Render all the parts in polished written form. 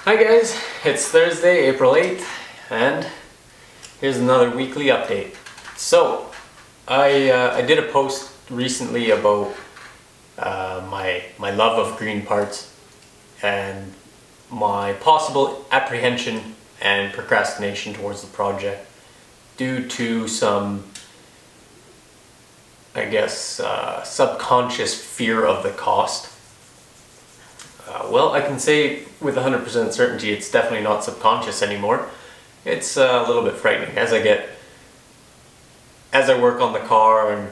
Hi guys, it's Thursday, April 8th, and here's another weekly update. So, I did a post recently about my love of green parts and my possible apprehension and procrastination towards the project due to some, subconscious fear of the cost. Well, I can say with 100% certainty it's definitely not subconscious anymore. It's a little bit frightening as I work on the car and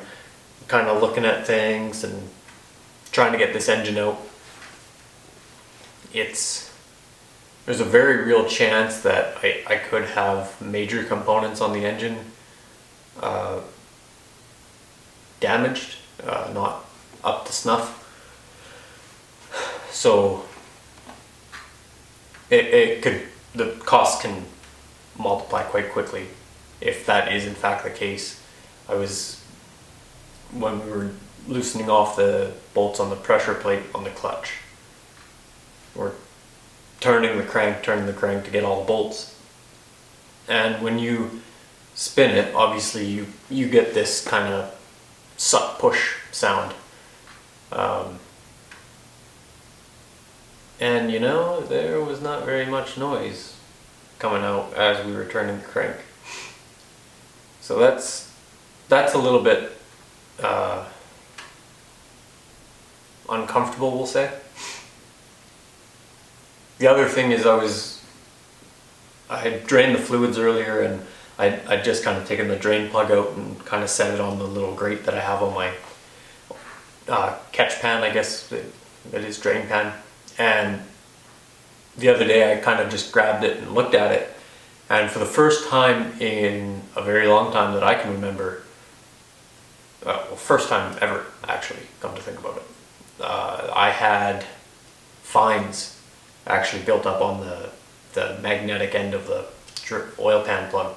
kind of looking at things and trying to get this engine out. There's a very real chance that I could have major components on the engine damaged, not up to snuff. So the cost can multiply quite quickly if that is in fact the case. When we were loosening off the bolts on the pressure plate on the clutch, we're turning the crank to get all the bolts. And when you spin it, obviously you get this kind of suck push sound. And there was not very much noise coming out as we were turning the crank. So that's a little bit uncomfortable, we'll say. The other thing is I had drained the fluids earlier, and I'd just kind of taken the drain plug out and kind of set it on the little grate that I have on my catch pan, I guess it is drain pan. And the other day I kind of just grabbed it and looked at it, and for the first time in a very long time that I can remember, first time ever actually, come to think about it, I had fines actually built up on the magnetic end of the oil pan plug.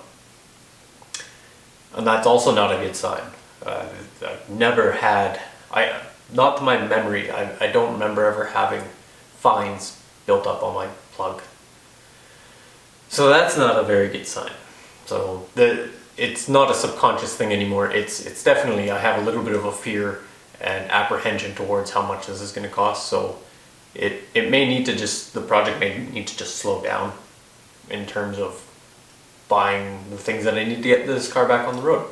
And that's also not a good sign. I've never had, not to my memory, I don't remember ever having fines built up on my plug. So that's not a very good sign. So it's not a subconscious thing anymore. It's definitely, I have a little bit of a fear and apprehension towards how much this is going to cost. So it may need to the project may need to just slow down in terms of buying the things that I need to get this car back on the road.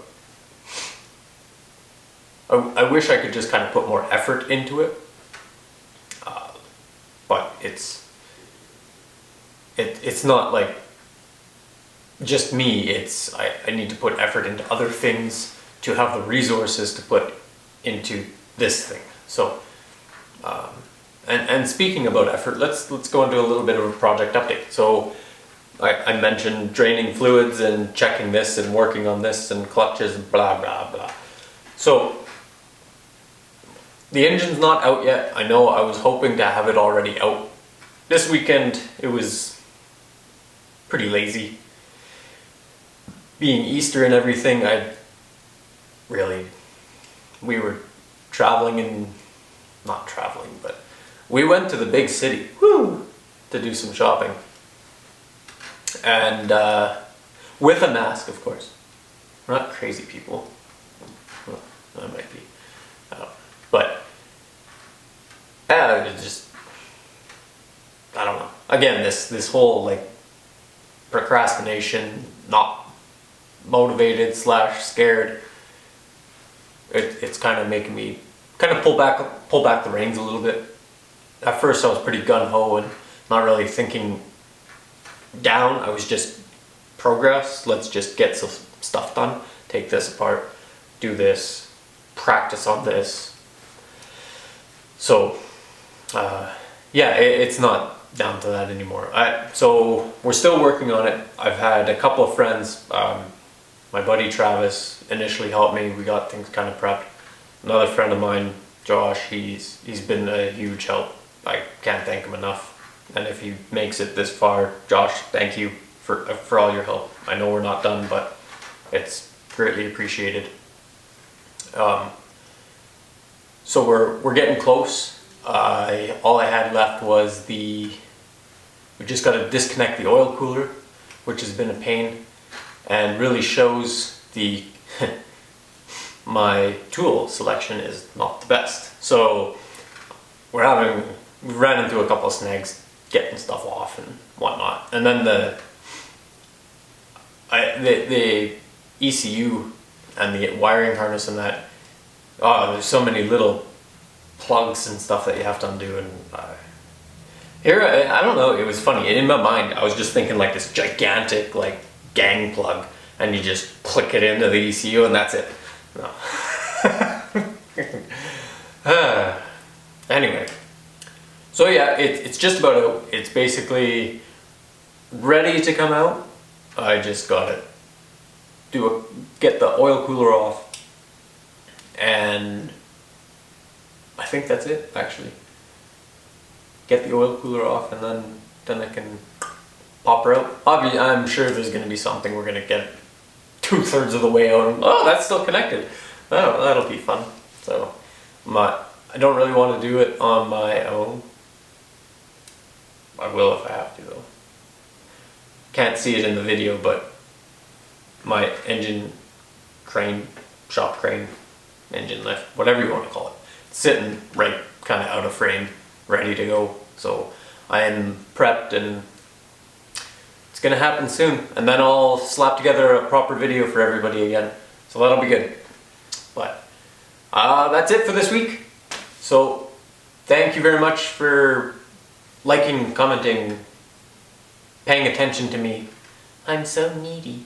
I wish I could just kind of put more effort into it, but it's not like just me. I need to put effort into other things to have the resources to put into this thing. So and speaking about effort, let's go into a little bit of a project update. So I mentioned draining fluids and checking this and working on this and clutches and blah blah blah. So the engine's not out yet. I know I was hoping to have it already out this weekend. It was pretty lazy. Being Easter and everything, we were but we went to the big city, to do some shopping. And with a mask, of course. We're not crazy people. Well, I might be. But it's just, I don't know. Again, this whole procrastination, not motivated / scared, it's kind of making me kind of pull back the reins a little bit. At first I was pretty gung-ho and not really thinking down. I was just progress. Let's just get some stuff done. Take this apart, do this, practice on this. So it's not down to that anymore. So we're still working on it. I've had a couple of friends. My buddy Travis initially helped me. We got things kind of prepped. Another friend of mine, Josh, he's been a huge help. I can't thank him enough. And if he makes it this far, Josh, thank you for all your help. I know we're not done, but it's greatly appreciated. So we're getting close. All I had left was the We just got to disconnect the oil cooler, which has been a pain, and really shows the my tool selection is not the best. So we ran into a couple of snags getting stuff off and whatnot. And then the ECU and the wiring harness and that, there's so many little plugs and stuff that you have to undo. And I don't know, it was funny. In my mind, I was just thinking like this gigantic like gang plug, and you just click it into the ECU and that's it. No. Anyway, so yeah, it's just about out. It's basically ready to come out. I just gotta get the oil cooler off, and I think that's it actually. Get the oil cooler off, and then I can pop her out. Obviously, I'm sure there's gonna be something we're gonna get 2/3 of the way out, and oh, that's still connected. Oh, that'll be fun. So I don't really want to do it on my own. I will if I have to though. Can't see it in the video, but my engine crane, shop crane, engine lift, whatever you want to call it, sitting right kind of out of frame, ready to go. So I am prepped, and it's gonna happen soon. And then I'll slap together a proper video for everybody again. So that'll be good. But that's it for this week. So thank you very much for liking, commenting, paying attention to me. I'm so needy.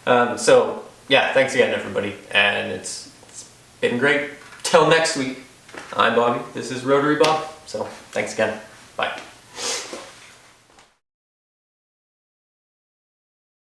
So yeah, thanks again everybody, and it's been great. Till next week, I'm Bobby, this is Rotary Bob, so thanks again, bye.